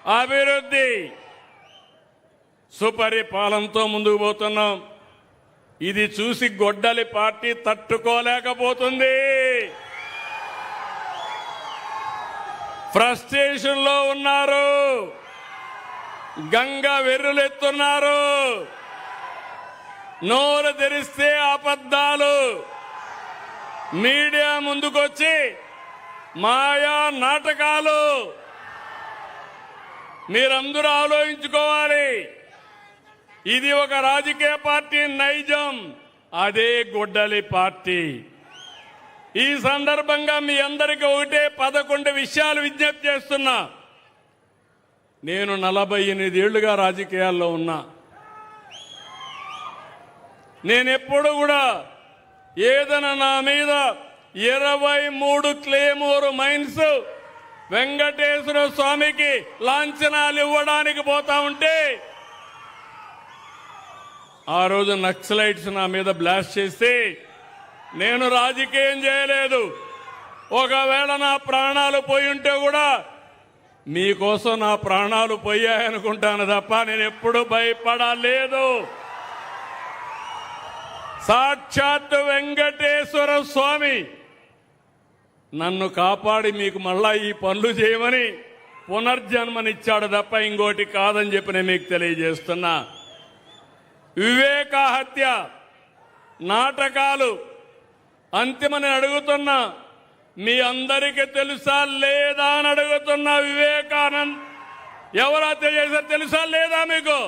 అభివృద్ధి, సుపరిపాలనతో ముందుకు పోతున్నాం. ఇది చూసి గొడ్డలి పార్టీ తట్టుకోలేకపోతుంది. ఫ్రస్ట్రేషన్ లో ఉన్నారు, గంగ వెర్రులెత్తున్నారు. నోరు తెరిస్తే అబద్ధాలు, మీడియా ముందుకొచ్చి మాయా నాటకాలు. మీరందరూ ఆలోచించుకోవాలి. ఇది ఒక రాజకీయ పార్టీ నైజం, అదే గొడ్డలి పార్టీ. ఈ సందర్భంగా మీ అందరికీ ఒకటే 11 విషయాలు విజ్ఞప్తి చేస్తున్నా. నేను 48 ఏళ్లుగా రాజకీయాల్లో ఉన్నా. నేనెప్పుడు కూడా ఏదైనా నా మీద 23 క్లేమోర్ మైన్స్ వెంకటేశ్వర స్వామికి లాంఛనాలు ఇవ్వడానికి పోతా ఉంటే ఆ రోజు నక్సలైట్స్ నా మీద బ్లాస్ట్ చేస్తే నేను రాజకీయం చేయలేదు. ఒకవేళ నా ప్రాణాలు పోయి ఉంటే కూడా మీకోసం నా ప్రాణాలు పోయాయనుకుంటాను తప్ప నేను ఎప్పుడు భయపడలేదు. సాక్షాత్ వెంకటేశ్వర స్వామి నన్ను కాపాడి మీకు మళ్ళా ఈ పనులు చేయమని పునర్జన్మనిచ్చాడు తప్ప ఇంకోటి కాదని చెప్పి నేను మీకు తెలియజేస్తున్నా. వివేక హత్య నాటకాలు అంతిమని అడుగుతున్నా. మీ అందరికీ తెలుసా లేదా అని అడుగుతున్నా. వివేకానంద్ ఎవరు హత్య చేశారు తెలుసా లేదా? మీకు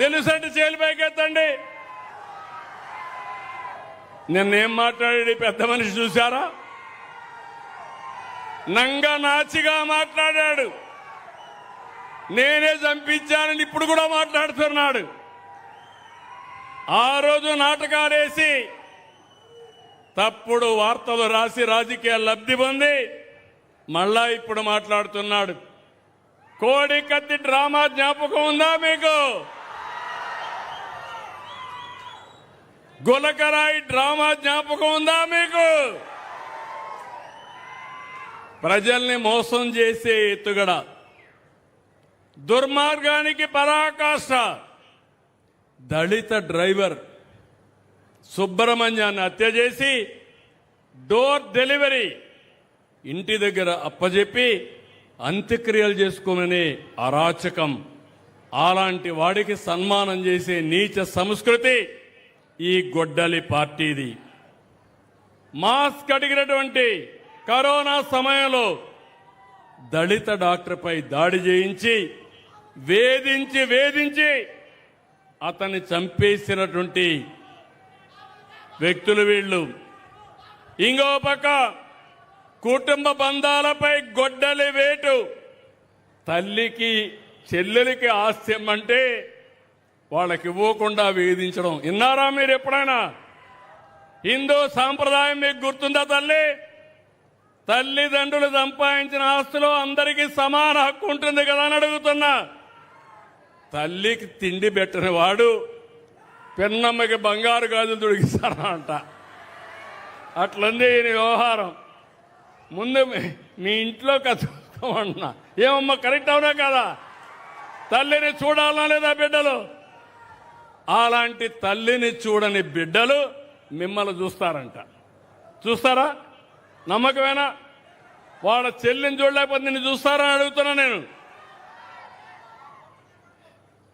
తెలుసంటే చేతులు పైకెత్తండి. నిన్నేం మాట్లాడి పెద్ద మనిషి చూశారా? నంగ నాచిగా మాట్లాడాడు. నేనే చంపించానని ఇప్పుడు కూడా మాట్లాడుతున్నాడు. ఆ రోజు నాటకాలేసి తప్పుడు వార్తలు రాసి రాజకీయ లబ్ధి పొంది మళ్ళా ఇప్పుడు మాట్లాడుతున్నాడు. కోడి కత్తి డ్రామా జ్ఞాపకం ఉందా మీకు? గులకరాయి డ్రామా జ్ఞాపకం ఉందా మీకు? ప్రజల్ని మోసం చేసే ఎత్తుగడ, దుర్మార్గానికి పరాకాష్ట. దళిత డ్రైవర్ సుబ్రహ్మణ్యాన్ని హత్య చేసి డోర్ డెలివరీ ఇంటి దగ్గర అప్పజెప్పి అంత్యక్రియలు చేసుకోమనే అరాచకం. అలాంటి వాడికి సన్మానం చేసే నీచ సంస్కృతి ఈ గొడ్డలి పార్టీది. మాస్క్ అడిగినటువంటి కరోనా సమయంలో దళిత డాక్టర్పై దాడి చేయించి వేధించి అతన్ని చంపేసినటువంటి వ్యక్తులు వీళ్ళు. ఇంకో పక్క కుటుంబ బంధాలపై గొడ్డలి వేటు. తల్లికి చెల్లెలికి ఆస్తి అంటే వాళ్ళకి ఇవ్వకుండా వేధించడం. విన్నారా మీరు ఎప్పుడైనా? హిందూ సాంప్రదాయం మీకు గుర్తుందా? తల్లిదండ్రులు సంపాదించిన ఆస్తిలో అందరికీ సమాన హక్కు ఉంటుంది కదా అని అడుగుతున్నా. తల్లికి తిండి పెట్టిన వాడు పెన్నమ్మకి బంగారు గాజులు తొడిగిస్తారా అంట. అట్లుంది ఈయన వ్యవహారం. ముందు మీ ఇంట్లో కట్టుకోమన్నా ఏమమ్మా, కరెక్ట్ అవునా కదా? తల్లిని చూడాలనా లేదా బిడ్డలు? అలాంటి తల్లిని చూడని బిడ్డలు మిమ్మల్ని చూస్తారంట. చూస్తారా? నమ్మకమేనా? వాళ్ళ చెల్లిని చూడలేకపోతే నిన్ను చూస్తారని అడుగుతున్నా నేను.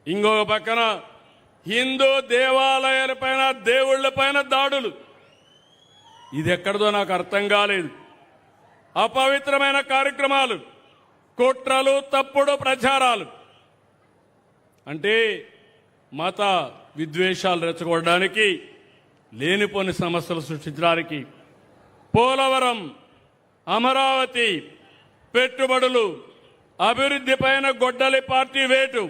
ఇంకొక పక్కన హిందూ దేవాలయాలపైన దేవుళ్లపైన దాడులు. ఇది ఎక్కడిదో నాకు అర్థం కాలేదు. అపవిత్రమైన కార్యక్రమాలు, కుట్రలు, తప్పుడు ప్రచారాలు. అంటే మత విద్వేషాలు రెచ్చగొట్టడానికి, లేనిపోని సమస్యలు సృష్టించడానికి. పోలవరం, అమరావతి, పెట్టుబడులు, అభివృద్ధి పైన గొడ్డలి పార్టీ వేటు.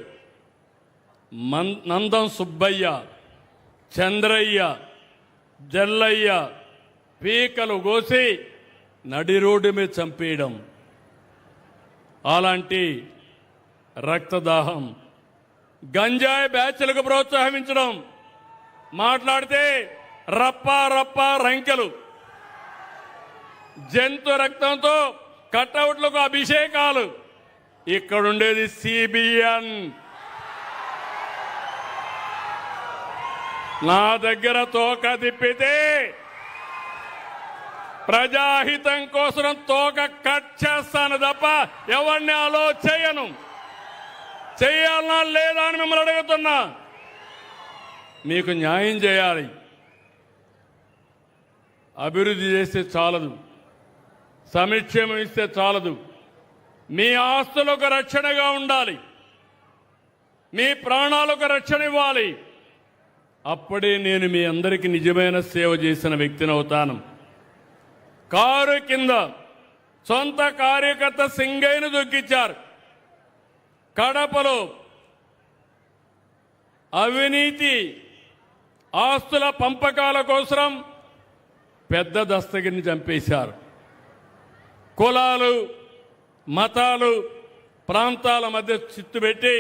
నందం సుబ్బయ్య, చంద్రయ్య, జల్లయ్య పీకలు కోసి నడి రోడ్డు మీద చంపేయడం. అలాంటి రక్తదాహం, గంజాయి బ్యాచ్లకు ప్రోత్సహించడం. మాట్లాడితే రప్పా రప్పా రంకెలు, జంతు రక్తంతో కటౌట్లకు అభిషేకాలు. ఇక్కడుండేది సిబిఎన్. నా దగ్గర తోక తిప్పితే ప్రజాహితం కోసం తోక కట్ చేస్తాను తప్ప ఎవరిని అలో చేయను. చేయాలనా లేదా అని మిమ్మల్ని అడుగుతున్నా. మీకు న్యాయం చేయాలి. అభివృద్ధి చేస్తే చాలదు, సంక్షేమం ఇస్తే చాలదు. మీ ఆస్తులకు రక్షణగా ఉండాలి, మీ ప్రాణాలకు రక్షణ ఇవ్వాలి. అప్పుడే నేను మీ అందరికీ నిజమైన సేవ చేసిన వ్యక్తిని అవుతాను. కారు కింద సొంత కార్యకర్త సింగయ్యను దొక్కిచ్చారు. కడపలో అవినీతి ఆస్తుల పంపకాల కోసం పెద్ద దస్తగిరిని చంపేశారు. కులాలు, మతాలు, ప్రాంతాల మధ్య చిత్తు పెట్టి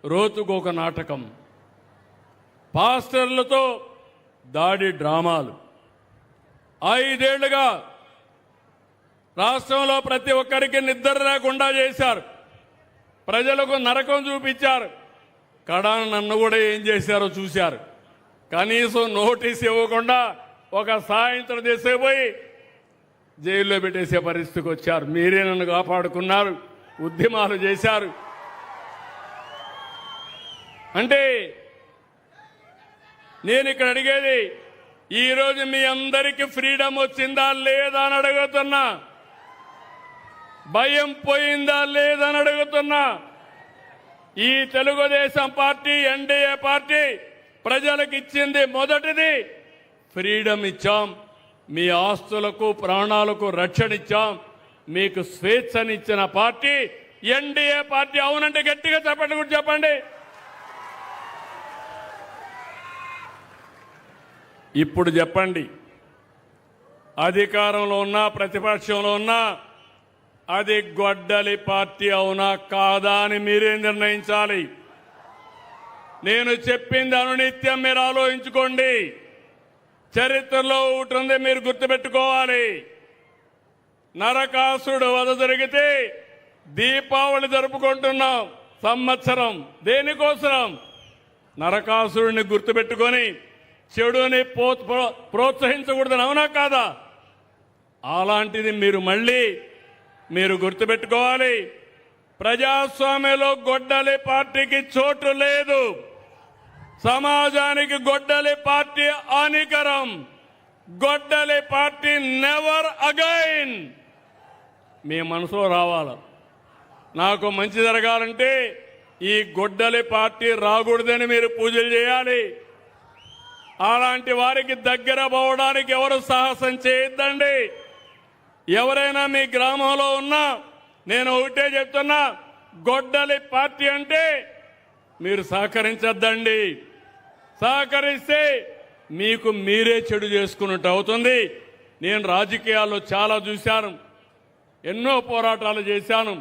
రోజుకొక నాటకం, పాస్టర్లతో దాడి డ్రామాలు. 5 ఏళ్లుగా రాష్ట్రంలో ప్రతి ఒక్కరికి నిద్ర లేకుండా చేశారు. ప్రజలకు నరకం చూపించారు. కడాన నన్ను కూడా ఏం చేశారో చూశారు. కనీసం నోటీస్ ఇవ్వకుండా ఒక సాయంత్రం చేసేపోయి జైల్లో పెట్టేసే పరిస్థితికి వచ్చారు. మీరే నన్ను కాపాడుకున్నారు, ఉద్యమాలు చేశారు. అంటే నేను ఇక్కడ అడిగేది, ఈరోజు మీ అందరికీ ఫ్రీడమ్ వచ్చిందా లేదా అని అడుగుతున్నా. భయం పోయిందా లేదా అని అడుగుతున్నా. ఈ తెలుగుదేశం పార్టీ, ఎన్డీఏ పార్టీ ప్రజలకు ఇచ్చింది మొదటిది ఫ్రీడమ్ ఇచ్చాం. మీ ఆస్తులకు, ప్రాణాలకు రక్షణ ఇచ్చాం. మీకు స్వేచ్ఛనిచ్చిన పార్టీ ఎన్డీఏ పార్టీ. అవునంటే గట్టిగా చెప్పండి, కూడా చెప్పండి. ఇప్పుడు చెప్పండి, అధికారంలో ఉన్నా ప్రతిపక్షంలో ఉన్నా అది గొడ్డలి పార్టీ అవునా కాదా అని మీరే నిర్ణయించాలి. నేను చెప్పింది అనునిత్యం మీరు ఆలోచించుకోండి. చరిత్రలో ఒకటి ఉంది, మీరు గుర్తుపెట్టుకోవాలి. నరకాసురుడు వధ జరిగితే దీపావళి జరుపుకుంటున్నాం సంవత్సరం. దేనికోసం? నరకాసురుడిని గుర్తుపెట్టుకొని చెడుని ప్రోత్సహించకూడదని, అవునా కాదా? అలాంటిది మీరు గుర్తుపెట్టుకోవాలి. ప్రజాస్వామ్యంలో గొడ్డలి పార్టీకి చోటు లేదు. సమాజానికి గొడ్డలి పార్టీ హానికరం. గొడ్డలి పార్టీ నెవర్ అగైన్. మీ మనసులో రావాలి. నాకు మంచి జరగాలంటే ఈ గొడ్డలి పార్టీ రాకూడదని మీరు పూజలు చేయాలి. అలాంటి వారికి దగ్గర పోవడానికి ఎవరు సాహసం చేయొద్దండి. ఎవరైనా మీ గ్రామంలో ఉన్నా నేను ఒకటే చెప్తున్నా, గొడ్డలి పార్టీ అంటే మీరు సహకరించద్దండి. సహకరిస్తే మీకు మీరే చెడు చేసుకున్నట్టు అవుతుంది. నేను రాజకీయాల్లో చాలా చూశాను, ఎన్నో పోరాటాలు చేశాను.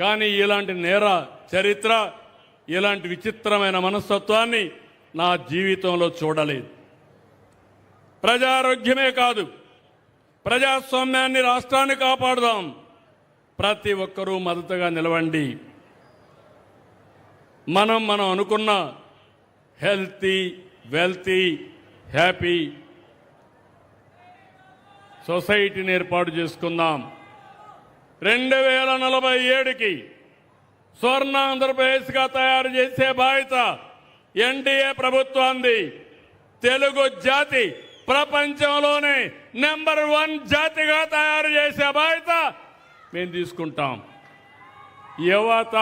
కానీ ఇలాంటి నేర చరిత్ర, ఇలాంటి విచిత్రమైన మనస్తత్వాన్ని నా జీవితంలో చూడలేదు. ప్రజారోగ్యమే కాదు, ప్రజాస్వామ్యాన్ని, రాష్ట్రాన్ని కాపాడుదాం. ప్రతి ఒక్కరూ మద్దతుగా నిలవండి. మనం అనుకున్న హెల్తీ, వెల్తీ, హ్యాపీ సొసైటీని ఏర్పాటు చేసుకుందాం. 2047కి స్వర్ణ ఆంధ్రప్రదేశ్గా తయారు చేసే బాధ్యత ఎన్డీఏ ప్రభుత్వాన్ని. తెలుగు జాతి ప్రపంచంలోనే నెంబర్ 1 జాతిగా తయారు చేసే బాధ్యత మేము తీసుకుంటాం. యువత